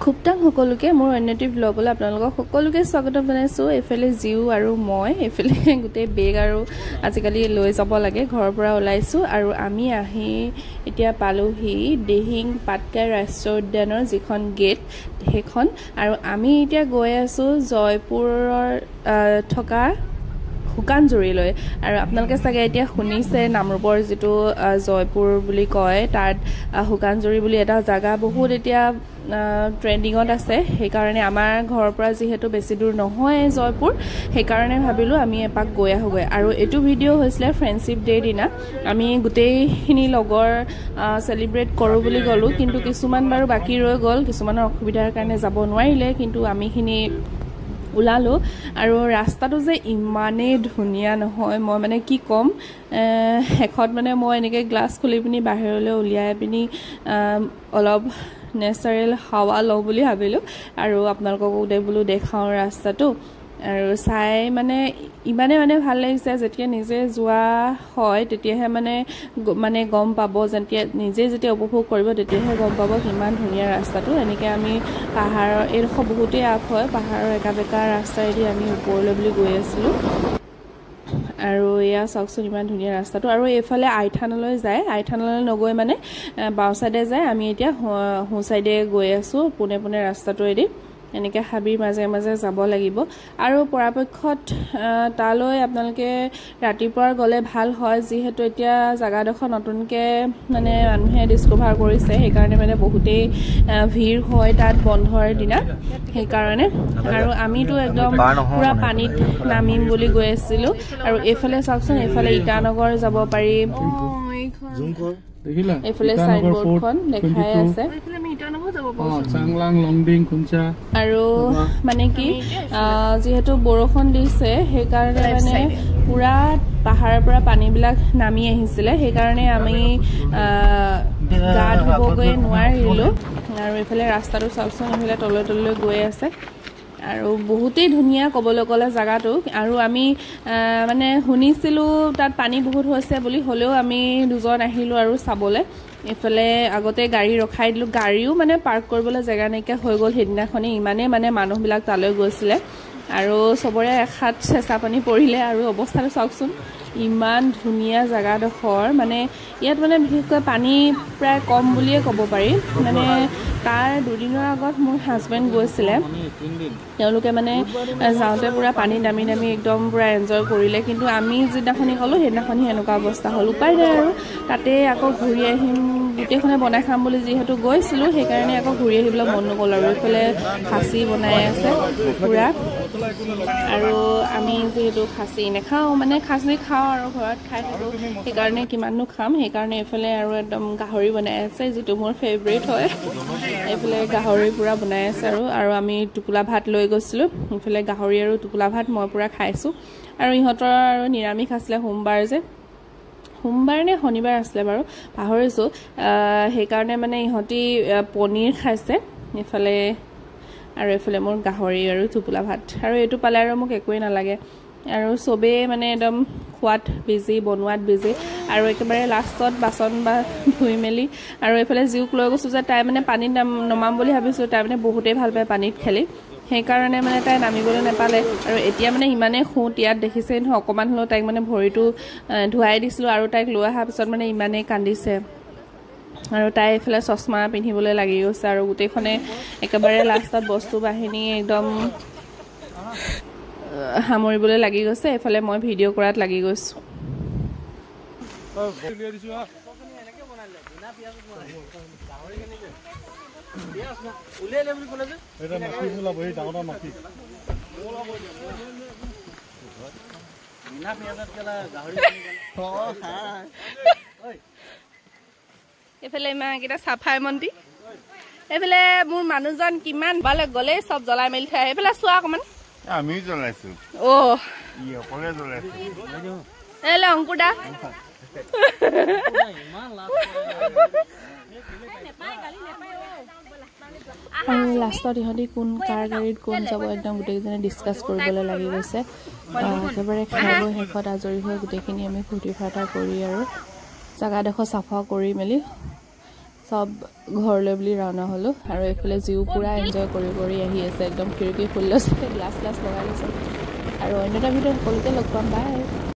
খুবটাং সকলোকে মোৰ অন্যটি ব্লগলৈ আপোনালোকক সকলোকে স্বাগতম জনাইছো। এফালে জিউ আৰু মই এফালে গোটেই বেগ আৰু আজিকালি লৈ যাব লাগে ঘৰৰ পৰা ওলাইছো আৰু আমি আহি এতিয়া পালোহি দিহিং পাটকাই ৰাষ্ট্ৰীয় উদ্যানৰ যিখন গেট সেইখন আৰু আমি এতিয়া গৈ আছো জয়পুৰৰ থকা হুকানজুৰিলৈ আৰু আপোনালোকে চাগে এতিয়া শুনিছে নামৰূপৰ যেটো জয়পুৰ বুলি কয় তাত হুকানজুৰি বুলি এটা জায়গা বহুত এতিয়া ট্ৰেন্ডিংত আছে। সেই কাৰণে আমাৰ ঘৰৰ পৰা যেহেতু বেছি দূৰ নহয় জয়পুৰ, সেই কাৰণে ভাবিলো আমি এপাক গৈ আহোগৈ। আৰু এটো ভিডিও হৈছিলে ফ্ৰেণ্ডশিপ ডে দিনা আমি গোটেইখিনি লগৰ সেলিব্ৰেট কৰো বুলি গলো, কিন্তু কিছুমান বাৰু বাকি ৰৈ গল, কিছুমানৰ অসুবিধাৰ কাৰণে যাব নোৱাৰিলে, কিন্তু আমিখিনি উলালো। আৰু ৰাস্তাটো যে ইমানে ধুনিয়া নহয়, মই মানে কি কম, হেকত মানে মই এনেকে গ্লাস খুলি পিনি বাহিৰলৈ উলিয়াই পিনি অলপ নেচাৰেল হাৱা লওঁ বুলি ভাবিলো আৰু আপোনালোককো বোলো দেখাও ৰাস্তাটো। আৰু চাই মানে ইমানে ভাল লাগিছে, যেতিয়া নিজে যোৱা হয় তেতিয়াহে মানে গম পাব, যেতিয়া উপভোগ কৰিব তেতিয়াহে গম পাব কিমান ধুনীয়া ৰাস্তাটো। এনেকে আমি পাহাৰৰ এইডোখৰ বহুতেই আপ হয়, পাহাৰৰ একা বেকা ৰাস্তাইদি আমি ওপৰলৈ বুলি গৈ আছিলো। আৰু এয়া চাওকচোন ইমান ধুনীয়া ৰাস্তাটো। আৰু এইফালে আইথানলৈ যায়, আইথানলৈ নগৈ মানে বাও সাইডে যায়। আমি এতিয়া হো সাইডে গৈ আছো পোনে ৰাস্তাটো এদি এনেকে হাবিৰ মাজে মাজে যাব লাগিব। আৰু পৰাপক্ষত তালৈ আপোনালোকে ৰাতিপুৱাৰ গলে ভাল হয়, যিহেতু এতিয়া জাগাডোখৰ নতুনকে মানে মানুহে ডিস্কভাৰ কৰিছে, সেই কাৰণে মানে বহুতেই ভিৰ হয় তাত বন্ধৰ দিনা, সেই কাৰণে। আৰু আমিতো একদম পুৰা পানীত নামিম বুলি গৈ আছিলো। আৰু এইফালে চাওকচোন, এইফালে ইটানগৰ যাব পাৰি, এইফালে সাইনবোৰ্ডখন দেখাই আছে। আৰু মানে কি যেহেতু বৰষুণ দিছে সেই কাৰণে মানে পুৰা পাহাৰৰ পৰা পানীবিলাক নামি আহিছিলে, সেই কাৰণে আমি গা ধুবগৈ নোৱাৰিলো। আৰু এইফালে ৰাস্তাটো চাওকচোন, এইফালে তললৈ গৈ আছে আৰু বহুতেই ধুনীয়া কবলৈ গলে জাগাটো। আৰু আমি মানে শুনিছিলো তাত পানী বহুত হৈছে বুলি, হলেও আমি দুজন আহিলো আৰু চাবলে। এইফালে আগতে গাড়ী ৰখাই দিলো, গাড়ীও মানে পাৰ্ক কৰিবলৈ জেগা নাইকিয়া হৈ গ'ল সেইদিনাখনি, ইমানে মানে মানুহবিলাক তালৈ গৈছিলে আৰু চবৰে এখাত চেঁচা পানী পৰিলে। আৰু অৱস্থাটো চাওকচোন, ইমান ধুনীয়া জাগাডোখৰ, মানে ইয়াত মানে বিশেষকৈ পানী প্ৰায় কম বুলিয়ে ক'ব পাৰি। মানে তাৰ দুদিনৰ আগত মোৰ হাজবেণ্ড গৈছিলে, তেওঁলোকে মানে যাওঁতে পুৰা পানী নামি একদম পুৰা এনজয় কৰিলে, কিন্তু আমি যিদিনাখনি গলো সেইদিনাখনি এনেকুৱা অৱস্থা হ'ল। উপায় নাই আৰু তাতে আকৌ ঘূৰি আহিম, গোটেইখনে বনাই খাম বুলি যিহেতু গৈছিলো, সেইকাৰণে আকৌ ঘূৰি আহিবলৈ মন নগ'ল। আৰু এইফালে খাচী বনাই আছে পুৰা, আৰু আমি যিহেতু খাচী নাখাওঁ, মানে খাচী খাওঁ আৰু ঘৰত খাই থাকো, সেইকাৰণে কিমাননো খাম, সেইকাৰণে এইফালে আৰু একদম গাহৰি বনাই আছে, যিটো মোৰ ফেভৰেট হয়। এইফালে গাহৰি পুৰা বনাই আছে আৰু আমি টোপোলা ভাত লৈ গৈছিলো, এইফালে গাহৰি আৰু টোপোলা ভাত মই পুৰা খাইছো। আৰু ইহঁতৰ আৰু নিৰামিষ আছিলে, সোমবাৰ নে শনিবাৰ আছিলে বাৰু পাহৰিছো, সেইকাৰণে মানে ইহঁতি পনীৰ খাইছে এইফালে। আৰু এইফালে মোৰ গাহৰি আৰু টোপোলা ভাত, আৰু এইটো পালে আৰু মোক একোৱেই নালাগে। আৰু চবেই মানে একদম খোৱাত বিজি, বনোৱাত বিজি। আৰু একেবাৰে লাষ্টত বাচন বা ধুই মেলি আৰু এইফালে জিউক লৈ গৈছো যে তাই মানে পানীত নমাম বুলি ভাবিছো, তাই মানে বহুতেই ভাল পায় পানীত খেলি, সেইকাৰণে মানে তাই নামিবলৈ নাপালে। আৰু এতিয়া মানে ইমানেই খুঁত ইয়াত দেখিছে নহয়, অকণমান হ'লেও তাইক মানে ভৰিটো ধুৱাই দিছিলো, আৰু তাইক লৈ অহাৰ পিছত মানে ইমানেই কান্দিছে। আৰু তাই এইফালে চশমা পিন্ধিবলৈ লাগি গৈছে, আৰু গোটেইখনে একেবাৰে লাষ্টত বস্তু বাহিনী একদম সামৰিবলৈ লাগি গৈছে। এইফালে মই ভিডিঅ' কৰাত লাগি গৈছো। এইফালে ইমানকেইটা চাফাই মন্ত্ৰী, এইফালে মোৰ মানুহজন কিমান বালে গ'লেই চব জ্বলাই মেলি থৈ আহে। এইফালে চোৱা অকমান, আমি জ্বলাইছো। অকলে জ্বলাইছো। এলে অংকুৰ দা আৰু লাষ্টত ইহঁতি কোন কাৰ গাড়ীত কোন যাব একদম গোটেইকেইজনে ডিছকাছ কৰিবলৈ লাগি গৈছে। একেবাৰে খাই বৈ শেষত আজৰি হৈ গোটেইখিনি আমি ফূৰ্তি ফাৰ্তা কৰি আৰু জাগাডোখৰ চাফা কৰি মেলি সব ঘৰলৈ বুলি ৰাওনা হ'লো আৰু এইফালে জিও পুৰা এনজয় কৰি আহি আছে একদম খিৰিকী খুলি লৈছে গ্লাছ লগাই লৈছে আৰু অন্য এটা ভিডিঅ'ত সকলোকে লগ পাম বাই